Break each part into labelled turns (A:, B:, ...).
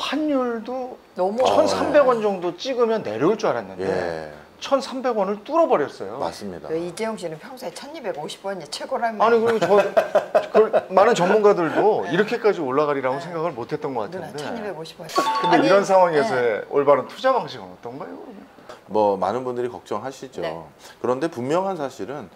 A: 환율도
B: 너무
A: 1,300원 정도 찍으면 내려올 줄 알았는데
C: 예.
A: 1,300원을 뚫어버렸어요.
C: 맞습니다.
B: 왜 이재용 씨는 평소에 1,250원이 최고라면.
A: 아니 그리고 그걸 많은 전문가들도 이렇게까지 올라가리라고 생각을 못했던 것
B: 누나
A: 같은데.
B: 1,250원.
A: 근데 이런 상황에서의 올바른 투자 방식은 어떤가요? 그러면?
C: 뭐 많은 분들이 걱정하시죠.
B: 네.
C: 그런데 분명한 사실은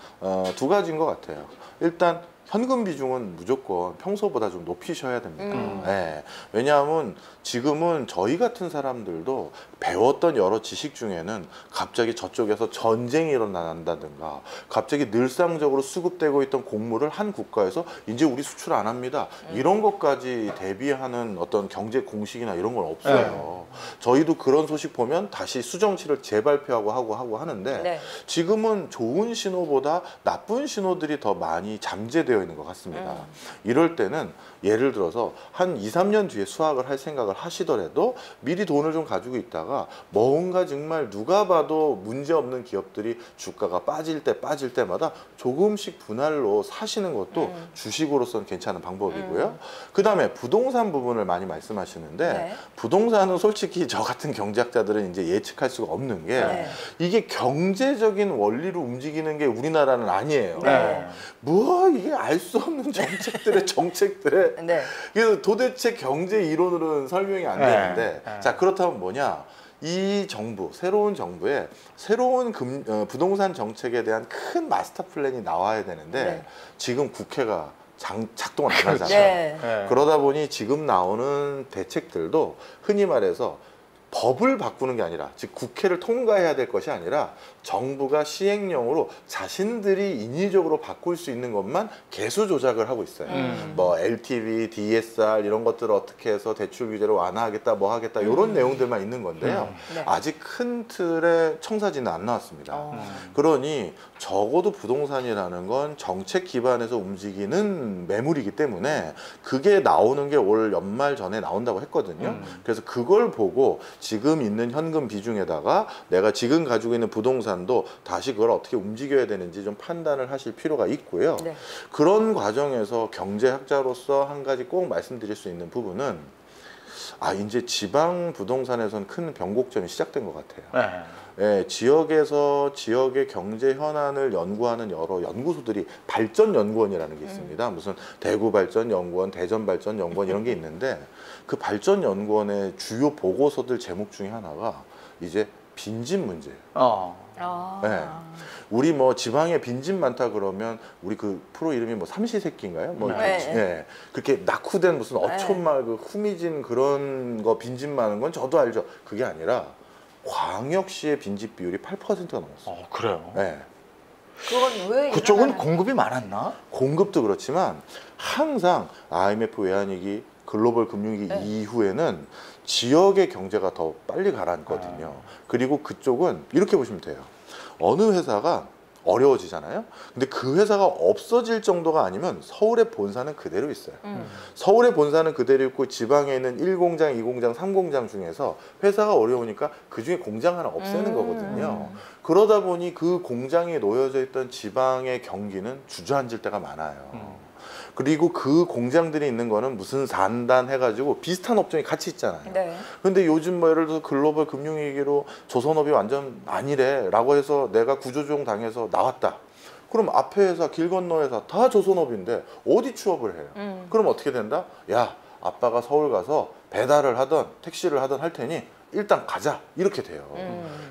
C: 두 가지인 것 같아요. 일단 현금 비중은 무조건 평소보다 좀 높이셔야 됩니다. 네. 왜냐하면 지금은 저희 같은 사람들도 배웠던 여러 지식 중에는 갑자기 저쪽에서 전쟁이 일어난다든가 갑자기 늘상적으로 수급되고 있던 곡물을 한 국가에서 이제 우리 수출 안 합니다. 이런 것까지 대비하는 어떤 경제 공식이나 이런 건 없어요. 저희도 그런 소식 보면 다시 수정치를 재발표하고 하고 하는데
B: 네.
C: 지금은 좋은 신호보다 나쁜 신호들이 더 많이 잠재되어 있는 것 같습니다. 이럴 때는 예를 들어서 한 2, 3년 뒤에 수확을 할 생각을 하시더라도 미리 돈을 좀 가지고 있다가 뭔가 정말 누가 봐도 문제없는 기업들이 주가가 빠질 때마다 조금씩 분할로 사시는 것도 주식으로서는 괜찮은 방법이고요. 그 다음에 부동산 부분을 많이 말씀하시는데
B: 네.
C: 부동산은 솔직히 저 같은 경제학자들은 이제 예측할 수가 없는 게
B: 네.
C: 이게 경제적인 원리로 움직이는 게 우리나라는 아니에요.
B: 네.
C: 뭐 이게 알 수 없는 정책들의
B: 네.
C: 그래서 도대체 경제 이론으로는 설명이 안 되는데 자 그렇다면 뭐냐 이 정부 새로운 정부의 새로운 부동산 정책에 대한 큰 마스터 플랜이 나와야 되는데
B: 네.
C: 지금 국회가 작동을 안 하잖아요.
B: 네.
C: 그러다 보니 지금 나오는 대책들도 흔히 말해서 법을 바꾸는 게 아니라 즉 국회를 통과해야 될 것이 아니라 정부가 시행령으로 자신들이 인위적으로 바꿀 수 있는 것만 개수 조작을 하고 있어요. 뭐 LTV, DSR 이런 것들을 어떻게 해서 대출 규제를 완화하겠다 뭐 하겠다 이런 내용들만 있는 건데요.
B: 네.
C: 아직 큰 틀의 청사진은 안 나왔습니다. 그러니 적어도 부동산이라는 건 정책 기반에서 움직이는 매물이기 때문에 그게 나오는 게 올 연말 전에 나온다고 했거든요. 그래서 그걸 보고 지금 있는 현금 비중에다가 내가 지금 가지고 있는 부동산도 다시 그걸 어떻게 움직여야 되는지 좀 판단을 하실 필요가 있고요.
B: 네.
C: 그런 과정에서 경제학자로서 한 가지 꼭 말씀드릴 수 있는 부분은 이제 지방 부동산에선 큰 변곡점이 시작된 것 같아요. 예, 지역에서 지역의 경제 현안을 연구하는 여러 연구소들이 발전연구원이라는 게 있습니다. 무슨 대구발전연구원, 대전발전연구원 이런 게 있는데 그 발전연구원의 주요 보고서들 제목 중에 하나가 이제 빈집 문제예요. 네. 우리 뭐 지방에 빈집 많다 그러면 우리 그 프로 이름이 뭐 삼시세끼인가요? 뭐 네. 그렇게 낙후된 무슨 어촌마을 그 후미진 그런 거 빈집 많은 건 저도 알죠. 그게 아니라 광역시의 빈집 비율이 8%가 넘었어요.
A: 그래요?
C: 네.
B: 그건 왜
A: 그쪽은 공급이 많았나?
C: 공급도 그렇지만 항상 IMF 외환위기, 글로벌 금융위기 이후에는 지역의 경제가 더 빨리 가라앉거든요. 그리고 그쪽은 이렇게 보시면 돼요. 어느 회사가 어려워지잖아요. 근데 그 회사가 없어질 정도가 아니면 서울의 본사는 그대로 있어요. 서울의 본사는 그대로 있고 지방에 있는 1공장, 2공장, 3공장 중에서 회사가 어려우니까 그중에 공장 하나 없애는 거거든요. 그러다 보니 그 공장에 놓여져 있던 지방의 경기는 주저앉을 때가 많아요. 그리고 그 공장들이 있는 거는 무슨 산단 해가지고 비슷한 업종이 같이 있잖아요.
B: 네.
C: 근데 요즘 뭐 예를 들어서 글로벌 금융위기로 조선업이 완전 아니래 라고 해서 내가 구조조정 당해서 나왔다. 그럼 앞에 회사, 길 건너 회사 다 조선업인데 어디 취업을 해요? 그럼 어떻게 된다? 야, 아빠가 서울 가서 배달을 하던 택시를 하던 할 테니 일단 가자 이렇게 돼요.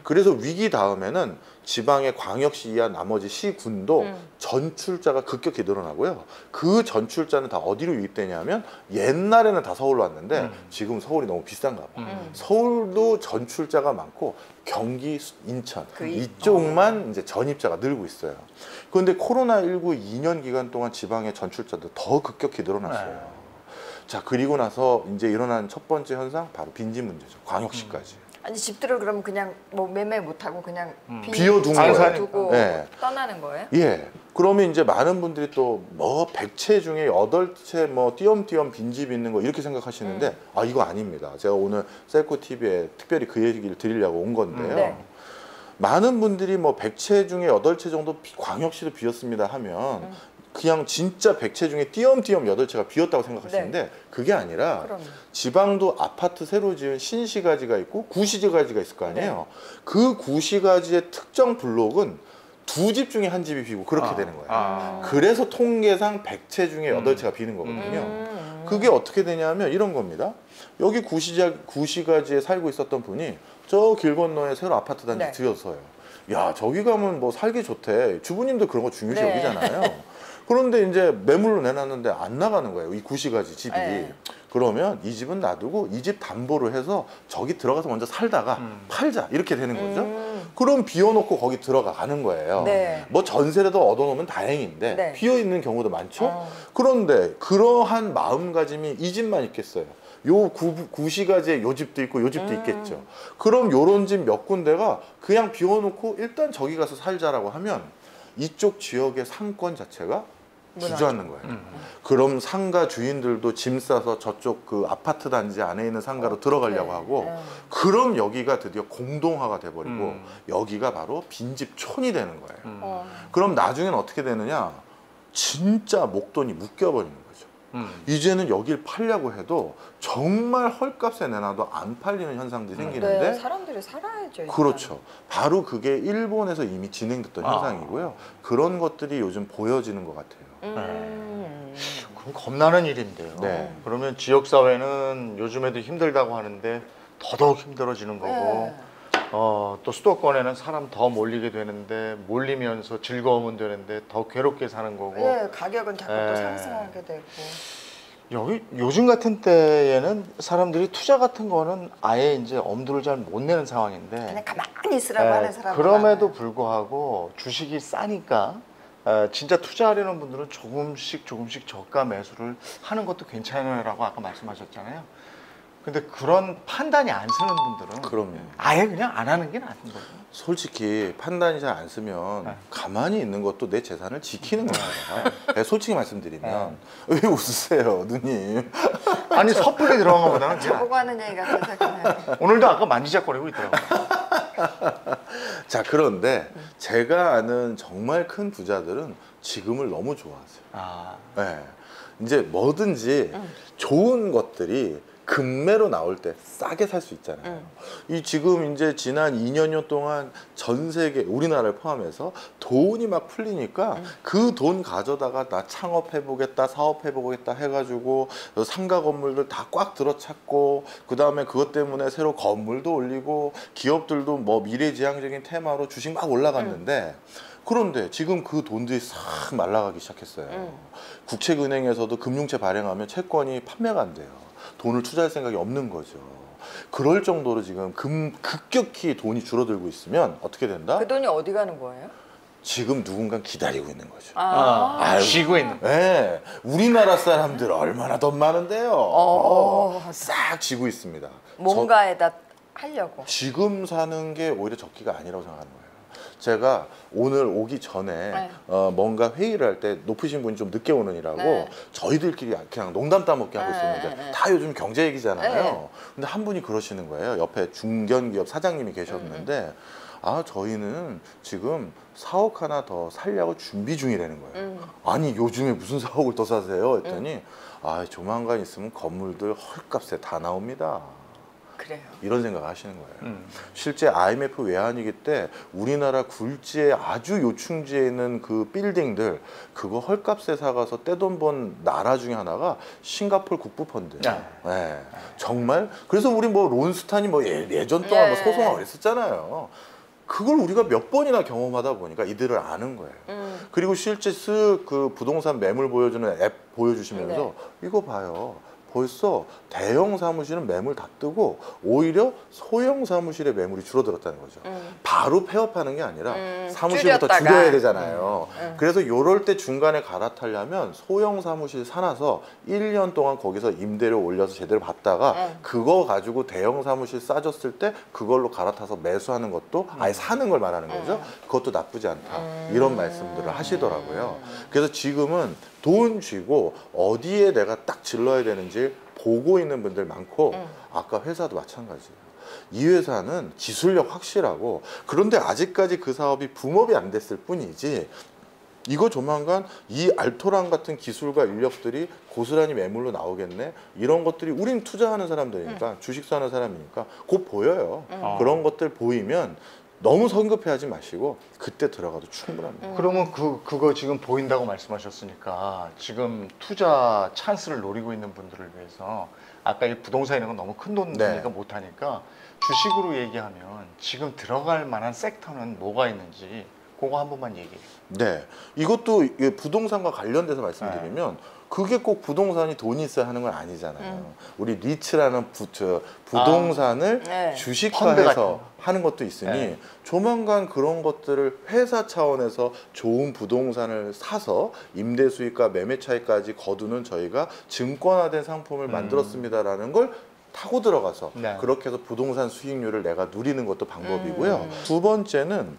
C: 그래서 위기 다음에는 지방의 광역시 이하 나머지 시군도 전출자가 급격히 늘어나고요. 그 전출자는 다 어디로 유입되냐면 옛날에는 다 서울로 왔는데 지금 서울이 너무 비싼가 봐. 서울도 전출자가 많고 경기, 인천 이쪽만 이제 전입자가 늘고 있어요. 그런데 코로나19 2년 기간 동안 지방의 전출자도 더 급격히 늘어났어요. 자, 그리고 나서 이제 일어난 첫 번째 현상 바로 빈집 문제죠. 광역시까지.
B: 아니 집들을 그럼 그냥 뭐 매매 못하고 그냥
C: 비워둔 거예요.
B: 두고
C: 네.
B: 떠나는 거예요?
C: 예. 그러면 이제 많은 분들이 또 뭐 100채 중에 8채 뭐 띄엄띄엄 빈집 있는 거 이렇게 생각하시는데 이거 아닙니다. 제가 오늘 셀코 TV에 특별히 그 얘기를 드리려고 온 건데요.
B: 네.
C: 많은 분들이 뭐 100채 중에 8채 정도 광역시도 비었습니다 하면 그냥 진짜 100채 중에 띄엄띄엄 8채가 비었다고 생각하시는데 그게 아니라
B: 그럼.
C: 지방도 아파트 새로 지은 신시가지가 있고 구시가지가 있을 거 아니에요. 그 구시가지의 특정 블록은 2집 중에 1집이 비고 그렇게 되는 거예요. 그래서 통계상 100채 중에 8채가 비는 거거든요. 그게 어떻게 되냐면 이런 겁니다. 여기 구시가지에 살고 있었던 분이 저 길 건너에 새로 아파트 단지
B: 네.
C: 지었어요. 야, 저기 가면 뭐 살기 좋대. 주부님도 그런 거 중요시
B: 네.
C: 여기잖아요. 그런데 이제 매물로 내놨는데 안 나가는 거예요. 이 구시가지 집이.
B: 네.
C: 그러면 이 집은 놔두고 이 집 담보로 해서 저기 들어가서 먼저 살다가 팔자 이렇게 되는 거죠. 그럼 비워놓고 거기 들어가는 거예요.
B: 네.
C: 뭐 전세라도 얻어놓으면 다행인데
B: 네.
C: 비어있는 경우도 많죠. 그런데 그러한 마음가짐이 이 집만 있겠어요. 요 구시가지에 요 집도 있고 요 집도 있겠죠. 그럼 요런 집 몇 군데가 그냥 비워놓고 일단 저기 가서 살자라고 하면 이쪽 지역의 상권 자체가 주저앉는 거예요. 그럼 상가 주인들도 짐 싸서 저쪽 그 아파트 단지 안에 있는 상가로 들어가려고 하고 그럼 여기가 드디어 공동화가 돼버리고 여기가 바로 빈집촌이 되는 거예요. 그럼 나중에는 어떻게 되느냐? 진짜 목돈이 묶여버리는 거죠. 이제는 여길 팔려고 해도 정말 헐값에 내놔도 안 팔리는 현상들이 생기는데
B: 네, 사람들이 살아야죠. 일단.
C: 그렇죠. 바로 그게 일본에서 이미 진행됐던 현상이고요. 그런 것들이 요즘 보여지는 것 같아요.
A: 그럼 겁나는 일인데요.
C: 네.
A: 그러면 지역사회는 요즘에도 힘들다고 하는데 더더욱 힘들어지는 거고
B: 네.
A: 또 수도권에는 사람 더 몰리게 되는데 몰리면서 즐거우면 되는데 더 괴롭게 사는 거고
B: 네, 가격은 자꾸
A: 네.
B: 또 상승하게 되고.
A: 여기 요즘 같은 때에는 사람들이 투자 같은 거는 아예 이제 엄두를 잘 못 내는 상황인데
B: 그냥 가만히 있으라고 하는 사람.
A: 그럼에도 불구하고 주식이 싸니까 진짜 투자하려는 분들은 조금씩 저가 매수를 하는 것도 괜찮아요라고 아까 말씀하셨잖아요. 근데 그런 판단이 안 서는 분들은
C: 그럼요.
A: 아예 그냥 안 하는 게 나은 거죠.
C: 솔직히 판단이 잘 안 쓰면
A: 네.
C: 가만히 있는 것도 내 재산을 지키는 거예요. 네, 솔직히 말씀드리면 왜 웃으세요, 누님?
A: 아니 섣불리 들어간 것보다는 그냥
B: 저보고 하는 얘기 같아서
A: 오늘도 아까 만지작거리고 있더라고요.
C: 자, 그런데 제가 아는 정말 큰 부자들은 지금을 너무 좋아하세요.
A: 아,
C: 네. 이제 뭐든지 좋은 것들이 금매로 나올 때 싸게 살 수 있잖아요. 이 지금 이제 지난 2년여 동안 전 세계 우리나라를 포함해서 돈이 막 풀리니까 그 돈 가져다가 나 창업해 보겠다, 사업해 보겠다 해가지고 상가 건물들 다 꽉 들어찼고 그 다음에 그것 때문에 새로 건물도 올리고 기업들도 뭐 미래지향적인 테마로 주식 막 올라갔는데. 그런데 지금 그 돈들이 싹 말라가기 시작했어요. 국책은행에서도 금융채 발행하면 채권이 판매가 안 돼요. 돈을 투자할 생각이 없는 거죠. 그럴 정도로 지금 급격히 돈이 줄어들고 있으면 어떻게 된다?
B: 그 돈이 어디 가는 거예요?
C: 지금 누군가 기다리고 있는 거죠.
B: 아,
A: 쉬고 있는.
C: 네, 우리나라 사람들 얼마나 돈 많은데요. 싹 쥐고 있습니다.
B: 뭔가에다 하려고.
C: 지금 사는 게 오히려 적기가 아니라고 생각하는 거예요. 제가 오늘 오기 전에
B: 네.
C: 뭔가 회의를 할 때 높으신 분이 좀 늦게 오느니라고
B: 네.
C: 저희들끼리 그냥 농담 따먹게 하고 있었는데
B: 네.
C: 다 요즘 경제 얘기잖아요.
B: 네.
C: 근데 한 분이 그러시는 거예요. 옆에 중견기업 사장님이 계셨는데 아, 저희는 지금 사옥 하나 더 살려고 준비 중이라는 거예요. 아니, 요즘에 무슨 사옥을 더 사세요? 했더니 아, 조만간 있으면 건물들 헐값에 다 나옵니다.
B: 그래요.
C: 이런 생각을 하시는 거예요. 실제 IMF 외환위기 때 우리나라 굴지의 아주 요충지에 있는 그 빌딩들 그거 헐값에 사가서 떼돈 번 나라 중에 하나가 싱가포르 국부펀드. 네. 정말 그래서 우리 뭐 론스탄이 뭐 예전 동안 뭐 소송하고 그랬었잖아요. 그걸 우리가 몇 번이나 경험하다 보니까 이들을 아는 거예요. 그리고 실제 그 부동산 매물 보여주는 앱 보여주시면서 이거 봐요. 벌써 대형 사무실은 매물 다 뜨고 오히려 소형 사무실의 매물이 줄어들었다는 거죠. 바로 폐업하는 게 아니라 사무실부터
B: 줄였다가.
C: 줄여야 되잖아요. 그래서 요럴 때 중간에 갈아타려면 소형 사무실 사놔서 1년 동안 거기서 임대료 올려서 제대로 받다가 그거 가지고 대형 사무실 싸졌을 때 그걸로 갈아타서 매수하는 것도 아예 사는 걸 말하는 거죠. 그것도 나쁘지 않다. 이런 말씀들을 하시더라고요. 그래서 지금은 돈 쥐고 어디에 내가 딱 질러야 되는지 보고 있는 분들 많고 아까 회사도 마찬가지예요. 이 회사는 기술력 확실하고 그런데 아직까지 그 사업이 붐업이 안 됐을 뿐이지 이거 조만간 이 알토란 같은 기술과 인력들이 고스란히 매물로 나오겠네. 이런 것들이 우린 투자하는 사람들이니까 주식 사는 사람이니까 곧 보여요. 그런 것들 보이면 너무 성급해하지 마시고 그때 들어가도 충분합니다.
A: 그러면 그거 지금 보인다고 말씀하셨으니까 지금 투자 찬스를 노리고 있는 분들을 위해서 아까 이 부동산이라는 건 너무 큰 돈이니까
C: 네.
A: 못하니까 주식으로 얘기하면 지금 들어갈 만한 섹터는 뭐가 있는지 그거 한 번만 얘기해요.
C: 네, 이것도 이게 부동산과 관련돼서 말씀드리면 그게 꼭 부동산이 돈이 있어야 하는 건 아니잖아요. 우리 리츠라는 부동산을
B: 네.
A: 펀드
C: 주식화해서
A: 같은
C: 하는 것도 있으니
A: 네.
C: 조만간 그런 것들을 회사 차원에서 좋은 부동산을 사서 임대 수익과 매매 차익까지 거두는 저희가 증권화된 상품을 만들었습니다라는 걸 타고 들어가서
A: 네.
C: 그렇게 해서 부동산 수익률을 내가 누리는 것도 방법이고요. 두 번째는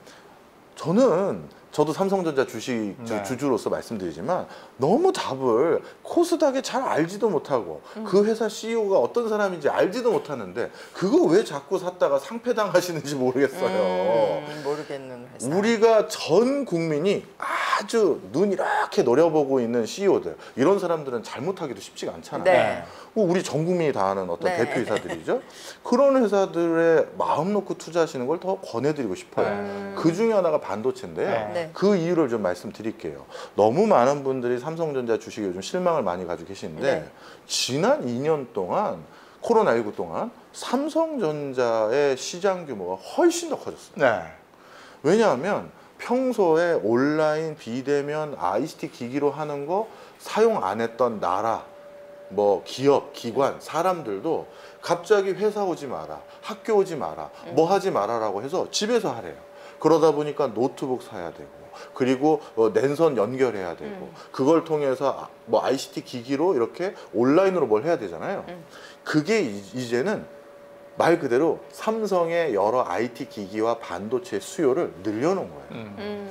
C: 저도 삼성전자 주식
A: 네.
C: 주주로서 말씀드리지만 너무 답을 코스닥에 잘 알지도 못하고 그 회사 CEO가 어떤 사람인지 알지도 못하는데 그거 왜 자꾸 샀다가 상패당하시는지 모르겠어요.
B: 모르겠는 회사.
C: 우리가 전 국민이 아주 눈 이렇게 노려보고 있는 CEO들 이런 사람들은 잘못하기도 쉽지가 않잖아요.
B: 네.
C: 우리 전 국민이 다 아는 어떤
B: 네.
C: 대표이사들이죠. 그런 회사들의 마음 놓고 투자하시는 걸 더 권해드리고 싶어요. 그 중에 하나가 반도체인데요.
B: 네.
C: 그 이유를 좀 말씀드릴게요. 너무 많은 분들이 삼성전자 주식에 요즘 실망을 많이 가지고 계시는데
B: 네.
C: 지난 2년 동안 코로나19 동안 삼성전자의 시장 규모가 훨씬 더 커졌어요.
A: 네.
C: 왜냐하면 평소에 온라인 비대면 ICT 기기로 하는 거 사용 안 했던 나라, 뭐 기업, 기관, 사람들도 갑자기 회사 오지 마라, 학교 오지 마라, 뭐 하지 마라라고 해서 집에서 하래요. 그러다 보니까 노트북 사야 되고 그리고 랜선 연결해야 되고 그걸 통해서 뭐 ICT 기기로 이렇게 온라인으로 뭘 해야 되잖아요. 그게 이제는 말 그대로 삼성의 여러 IT 기기와 반도체 수요를 늘려놓은 거예요.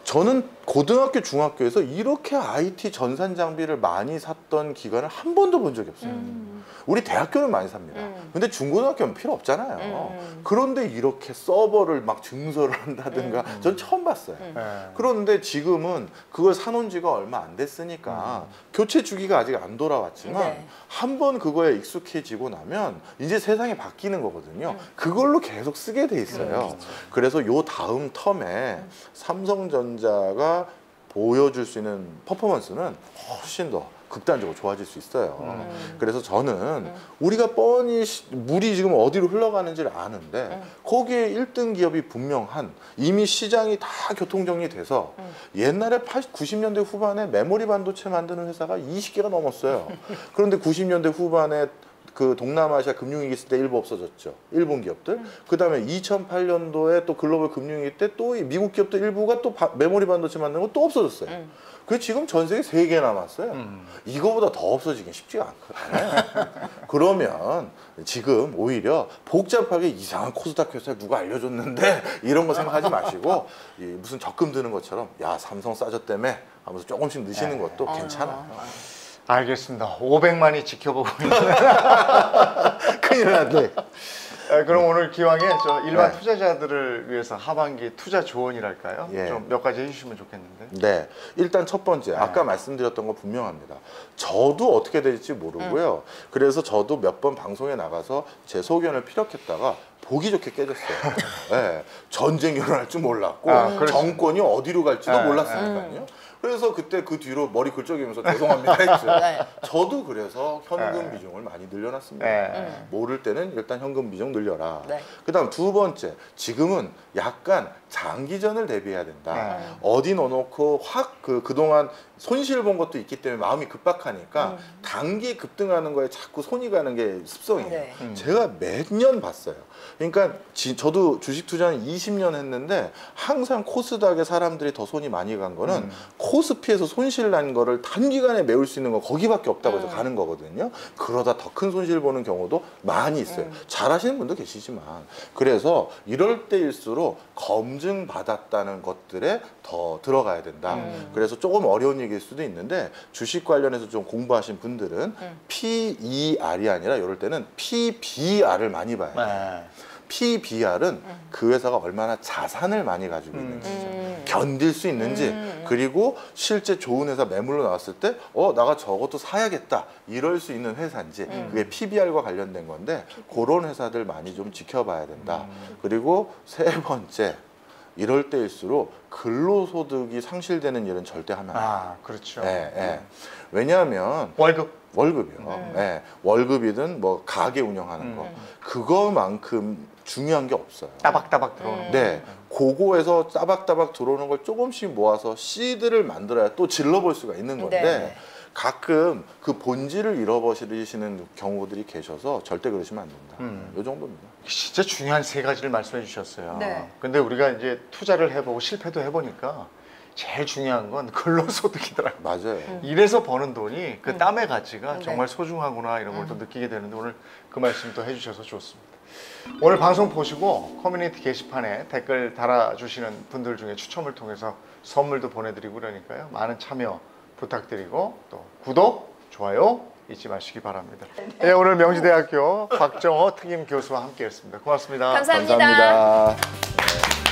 C: 저는 고등학교, 중학교에서 이렇게 IT 전산 장비를 많이 샀던 기간을 한 번도 본 적이 없어요. 우리 대학교는 많이 삽니다. 근데 중고등학교는 필요 없잖아요. 그런데 이렇게 서버를 막 증설을 한다든가 전 처음 봤어요.
A: 네.
C: 그런데 지금은 그걸 사놓은 지가 얼마 안 됐으니까 교체 주기가 아직 안 돌아왔지만
B: 네.
C: 한 번 그거에 익숙해지고 나면 이제 세상이 바뀌는 거거든요. 그걸로 계속 쓰게 돼 있어요. 그래서 요 다음 텀에 삼성전자가 보여줄 수 있는 퍼포먼스는 훨씬 더 극단적으로 좋아질 수 있어요. 그래서 저는 우리가 뻔히 물이 지금 어디로 흘러가는지를 아는데 거기에 1등 기업이 분명한 이미 시장이 다 교통정리돼서 옛날에 90년대 후반에 메모리 반도체 만드는 회사가 20개가 넘었어요. 그런데 90년대 후반에 그 동남아시아 금융위기 있을 때 일부 없어졌죠. 일본 기업들. 그 다음에 2008년도에 또 글로벌 금융위기 때 또 미국 기업들 일부가 또 메모리 반도체 만드는 거 또 없어졌어요. 그래서 지금 전 세계 3개 남았어요. 이거보다 더 없어지긴 쉽지가 않거든요. 그러면 지금 오히려 복잡하게 이상한 코스닥 회사 누가 알려줬는데 이런 거 생각하지 마시고 무슨 적금 드는 것처럼 야 삼성 싸졌다며 하면서 조금씩 넣으시는 것도 괜찮아요.
A: 알겠습니다. 500만이 지켜보고 있는.
C: 큰일 났네.
A: 그럼 오늘 기왕에 저 일반
C: 네.
A: 투자자들을 위해서 하반기 투자 조언이랄까요?
C: 예.
A: 좀 몇 가지 해주시면 좋겠는데.
C: 네, 일단 첫 번째 아까 말씀드렸던 거 분명합니다. 저도 어떻게 될지 모르고요. 그래서 저도 몇 번 방송에 나가서 제 소견을 피력했다가 보기 좋게 깨졌어요. 네, 전쟁 일어날 줄 몰랐고
A: 그렇죠.
C: 정권이 어디로 갈지도
A: 네,
C: 몰랐으니까요. 그래서 그때 그 뒤로 머리 긁적이면서 죄송합니다 했죠.
B: 네.
C: 저도 그래서 현금 비중을 많이 늘려놨습니다.
A: 네.
C: 모를 때는 일단 현금 비중 늘려라.
B: 네.
C: 그다음 두 번째, 지금은 약간 장기전을 대비해야 된다.
A: 네.
C: 어디 넣어놓고 확 그동안 손실 본 것도 있기 때문에 마음이 급박하니까 단기 급등하는 거에 자꾸 손이 가는 게 습성이에요.
B: 네.
C: 제가 매년 봤어요. 그러니까 저도 주식 투자는 20년 했는데 항상 코스닥에 사람들이 더 손이 많이 간 거는 코스피에서 손실 난 거를 단기간에 메울 수 있는 거 거기밖에 없다고 해서 가는 거거든요. 그러다 더 큰 손실 보는 경우도 많이 있어요. 잘하시는 분도 계시지만. 그래서 이럴 때일수록 검증받았다는 것들에 더 들어가야 된다. 그래서 조금 어려운 얘기일 수도 있는데 주식 관련해서 좀 공부하신 분들은 PER이 아니라 이럴 때는 PBR을 많이 봐요.
A: 네.
C: PBR은 그 회사가 얼마나 자산을 많이 가지고 있는지, 견딜 수 있는지, 그리고 실제 좋은 회사 매물로 나왔을 때 내가 저것도 사야겠다 이럴 수 있는 회사인지, 그게 PBR과 관련된 건데 그런 회사들 많이 좀 지켜봐야 된다. 그리고 세 번째, 이럴 때일수록 근로소득이 상실되는 일은 절대 하면 안 돼요.
A: 아, 그렇죠.
C: 왜냐하면 월급이요.
A: 네.
C: 월급이든 뭐 가게 운영하는 거, 그거만큼 중요한 게 없어요.
A: 따박따박 들어오는
C: 네, 그거에서 따박따박 들어오는 걸 조금씩 모아서 씨드를 만들어야 또 질러볼 수가 있는 건데,
B: 네.
C: 가끔 그 본질을 잃어버리시는 경우들이 계셔서 절대 그러시면 안 된다. 이 정도입니다.
A: 진짜 중요한 세 가지를 말씀해 주셨어요.
B: 네.
A: 근데 우리가 이제 투자를 해보고 실패도 해보니까 제일 중요한 건 근로소득이더라고요.
C: 맞아요.
A: 일해서 버는 돈이 그 땀의 가치가
B: 네.
A: 정말 소중하구나 이런 걸 또 느끼게 되는데 오늘 그 말씀 또 해주셔서 좋습니다. 오늘 방송 보시고 커뮤니티 게시판에 댓글 달아주시는 분들 중에 추첨을 통해서 선물도 보내드리고 그러니까요. 많은 참여 부탁드리고 또 구독, 좋아요 잊지 마시기 바랍니다. 네, 오늘 명지대학교 박정호 특임 교수와 함께했습니다. 고맙습니다.
B: 감사합니다.
C: 감사합니다.